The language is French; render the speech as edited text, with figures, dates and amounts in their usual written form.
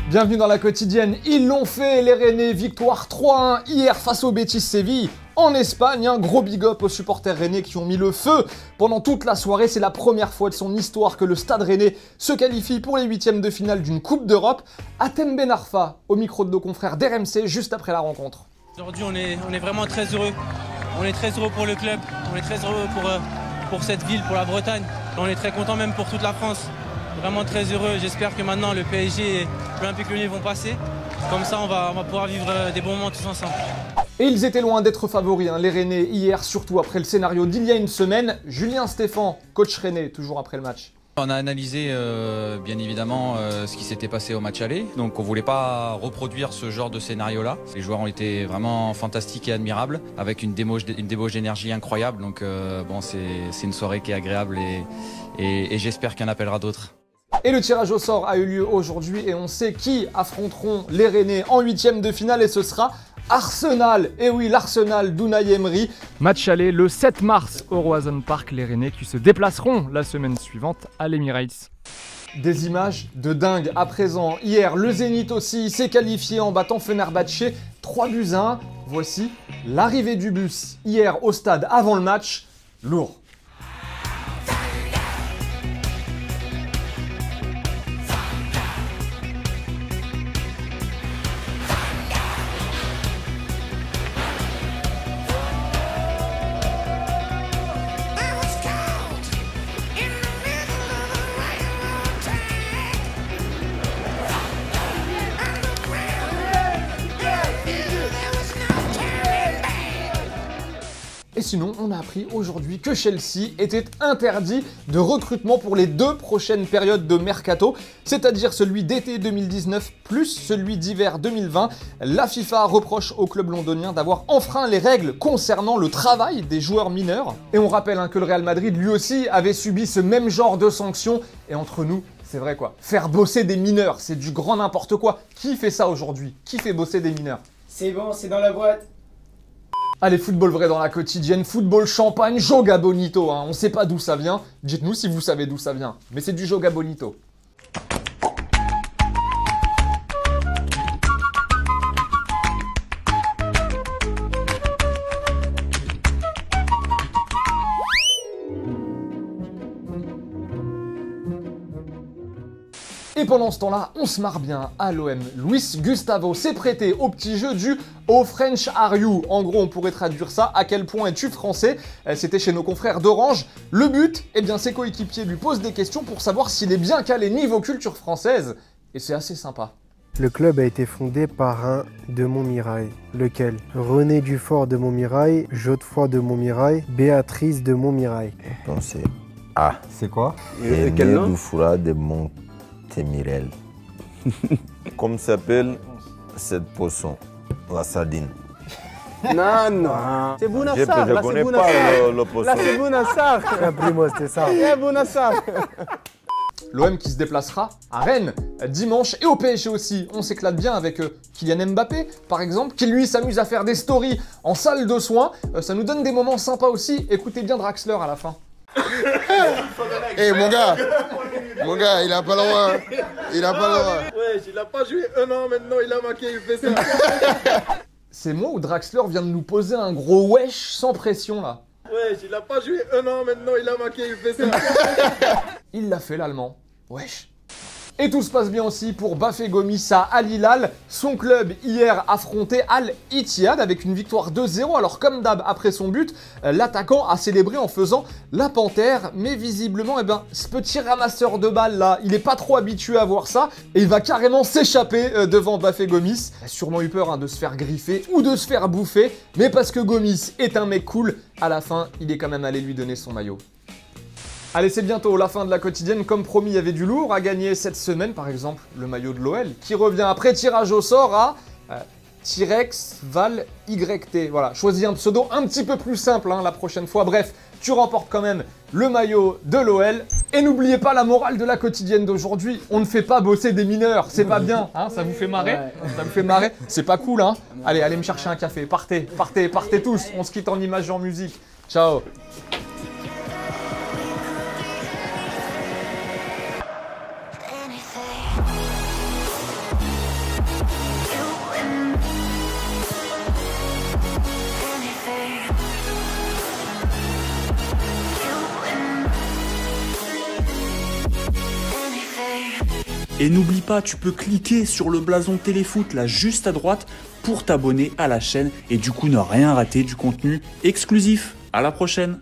Bienvenue dans la quotidienne, ils l'ont fait les Rennais, victoire 3-1 hier face au Betis Séville. En Espagne, un gros big up aux supporters rennais qui ont mis le feu pendant toute la soirée. C'est la première fois de son histoire que le Stade Rennais se qualifie pour les huitièmes de finale d'une Coupe d'Europe. Atem Ben Arfa, au micro de nos confrères d'RMC, juste après la rencontre. Aujourd'hui, on est vraiment très heureux. On est très heureux pour le club, on est très heureux pour cette ville, pour la Bretagne. On est très content même pour toute la France. Vraiment très heureux. J'espère que maintenant le PSG et l'Olympique Lyonnais vont passer. Comme ça, on va pouvoir vivre des bons moments tous ensemble. Et ils étaient loin d'être favoris, les Rennais, hier, surtout après le scénario d'il y a une semaine. Julien Stéphan, coach Rennais, toujours après le match. On a analysé bien évidemment ce qui s'était passé au match aller, donc on voulait pas reproduire ce genre de scénario-là. Les joueurs ont été vraiment fantastiques et admirables, avec une débauche d'énergie incroyable, donc bon, c'est une soirée qui est agréable et j'espère qu'il y en appellera d'autres. Et le tirage au sort a eu lieu aujourd'hui et on sait qui affronteront les Rennais en huitième de finale et ce sera Arsenal. Et oui, l'Arsenal d'Unai Emery. Match aller le 7 mars au Roazhon Park, les Rennais qui se déplaceront la semaine suivante à l'Emirates. Des images de dingue à présent. Hier, le Zénith aussi s'est qualifié en battant Fenerbahçe 3-1. Voici l'arrivée du bus hier au stade avant le match. Lourd. Et sinon, on a appris aujourd'hui que Chelsea était interdit de recrutement pour les 2 prochaines périodes de mercato, c'est-à-dire celui d'été 2019 plus celui d'hiver 2020. La FIFA reproche au club londonien d'avoir enfreint les règles concernant le travail des joueurs mineurs. Et on rappelle que le Real Madrid lui aussi avait subi ce même genre de sanctions. Et entre nous, c'est vrai quoi, faire bosser des mineurs, c'est du grand n'importe quoi. Qui fait ça aujourd'hui? Qui fait bosser des mineurs? C'est bon, c'est dans la boîte. Allez, football vrai dans la quotidienne, football champagne, joga bonito, on sait pas d'où ça vient, dites-nous si vous savez d'où ça vient, mais c'est du joga bonito. Et pendant ce temps-là, on se marre bien à l'OM. Luis Gustavo s'est prêté au petit jeu du « Oh French are you ?» En gros, on pourrait traduire ça « À quel point es-tu français ?» C'était chez nos confrères d'Orange. Le but, eh bien, ses coéquipiers lui posent des questions pour savoir s'il est bien calé niveau culture française. Et c'est assez sympa. Le club a été fondé par un de Montmirail. Lequel? René Dufort de Montmirail, Godefroy de Montmirail, Béatrice de Montmirail. Donc c'est A. C'est quoi? Quel nom? Dufort de Montmirail. Comme s'appelle cette poisson? La sardine. Non, non. C'est Bounassar. Je ne connais pas le poisson. Là, c'est Bounassar. Primo, c'était ça. C'est Bounassar. L'OM qui se déplacera à Rennes dimanche et au PSG aussi. On s'éclate bien avec Kylian Mbappé, par exemple, qui lui s'amuse à faire des stories en salle de soins. Ça nous donne des moments sympas aussi. Écoutez bien Draxler à la fin. Eh mon gars, il a pas le droit. Il a pas le droit. Ouais, il a pas joué un an maintenant, il a marqué, il fait ça. C'est moi ou Draxler vient de nous poser un gros wesh sans pression là. Ouais, il a pas joué un an maintenant, il a marqué, il fait ça. Il l'a fait l'allemand. Wesh. Et tout se passe bien aussi pour Bafé Gomis à Al Hilal. Son club hier affrontait Al Ittihad avec une victoire 2-0. Alors comme d'hab après son but, l'attaquant a célébré en faisant la panthère. Mais visiblement, ce petit ramasseur de balles là, il est pas trop habitué à voir ça. Et il va carrément s'échapper devant Bafé Gomis. Il a sûrement eu peur de se faire griffer ou de se faire bouffer. Mais parce que Gomis est un mec cool, à la fin, il est quand même allé lui donner son maillot. Allez, c'est bientôt la fin de la quotidienne. Comme promis, il y avait du lourd à gagner cette semaine. Par exemple, le maillot de l'OL qui revient après tirage au sort à Tyrex Val YT. Voilà, choisis un pseudo un petit peu plus simple la prochaine fois. Bref, tu remportes quand même le maillot de l'OL. Et n'oubliez pas la morale de la quotidienne d'aujourd'hui. On ne fait pas bosser des mineurs. C'est pas bien. Ça vous fait marrer? Ça vous fait marrer? C'est pas cool, Allez, allez me chercher un café. Partez, partez, partez tous. On se quitte en images et en musique. Ciao. Anything. Et n'oublie pas, tu peux cliquer sur le blason Téléfoot là juste à droite pour t'abonner à la chaîne et du coup ne rien rater du contenu exclusif. À la prochaine.